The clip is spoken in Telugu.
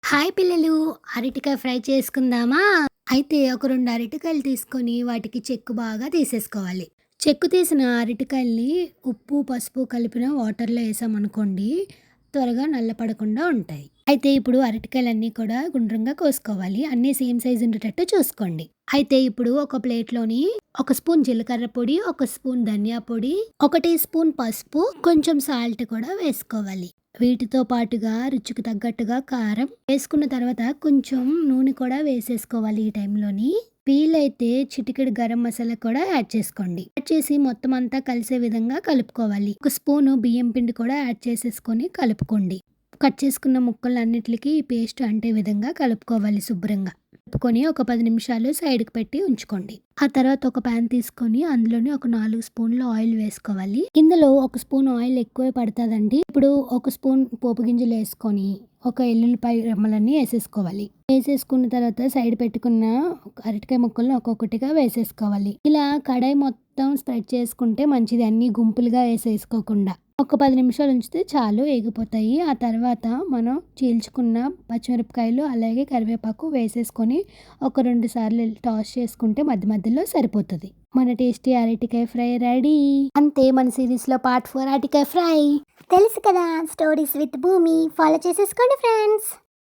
హాయ్ పిల్లలు, అరటికాయ ఫ్రై చేసుకుందామా? అయితే ఒక 2 అరటికాయలు తీసుకొని వాటికి చెక్కు బాగా తీసేసుకోవాలి. చెక్కు తీసిన అరటికాయల్ని ఉప్పు, పసుపు కలిపిన వాటర్‌లో ఏసామనుకోండి, త్వరగా నల్లపడకుండా ఉంటాయి. అయితే ఇప్పుడు అరటికాయలన్నీ కూడా గుండ్రంగా కోసుకోవాలి. అన్నీ సేమ్ సైజ్ ఉండేటట్టు చూసుకోండి. అయితే ఇప్పుడు ఒక ప్లేట్‌లోని ఒక స్పూన్ జీలకర్ర పొడి, ఒక స్పూన్ ధనియా పొడి, ఒక టీ స్పూన్ పసుపు, కొంచెం సాల్ట్ కూడా వేసుకోవాలి. వీటితో పాటుగా రుచికి తగ్గట్టుగా కారం వేసుకున్న తర్వాత కొంచెం నూనె కూడా వేసేసుకోవాలి ఈ టైంలోని. వీలైతే చిటికెడు గరం మసాలా కూడా యాడ్ చేసుకోండి. యాడ్ చేసి మొత్తం అంతా కలిసే విధంగా కలుపుకోవాలి. ఒక స్పూను బియ్యం పిండి కూడా యాడ్ చేసేసుకొని కలుపుకోండి. కట్ చేసుకున్న ముక్కలన్నిటికి ఈ పేస్ట్ అంటే విధంగా కలుపుకోవాలి శుభ్రంగా. కలుపుకొని ఒక 10 నిమిషాలు సైడ్‌కి పెట్టి ఉంచుకోండి. ఆ తర్వాత ఒక పాన్ తీసుకొని అందులోని ఒక 4 స్పూన్లు ఆయిల్ వేసుకోవాలి. ఇందులో ఒక స్పూన్ ఆయిల్ ఎక్కువే పడతదండి. ఇప్పుడు ఒక స్పూన్ పోపు గింజలేసుకొని, ఒక ఎల్లుల్లిపాయ రెమ్మలన్నీ ఏసేసుకోవాలి. వేసేసుకున్న తర్వాత సైడ్ పెట్టుకున్న అరటికాయ ముక్కలను ఒక్కొక్కటిగా వేసేసుకోవాలి. ఇలా కడాయి మొత్తం స్ప్రెడ్ చేసుకుంటే మంచిది, అన్నీ గుంపులుగా ఏసేసుకోకుండా. ఒక 10 నిమిషాలు ఉంచితే చాలు, ఎగిపోతాయి. ఆ తర్వాత మనం చీల్చుకున్న పచ్చిమిరపకాయలు అలాగే కరివేపాకు వేసేసుకొని ఒక 2 సార్లు టాస్ చేసుకుంటే మధ్య మధ్యలో సరిపోతది. మన టేస్టీ అరటికాయ ఫ్రై రెడీ. అంతే, మన సిరీస్‌లో పార్ట్ 4 అరటికాయ ఫ్రై. తెలుసు కదా, స్టోరీస్ విత్ భూమి ఫాలో చేసేసుకోండి ఫ్రెండ్స్.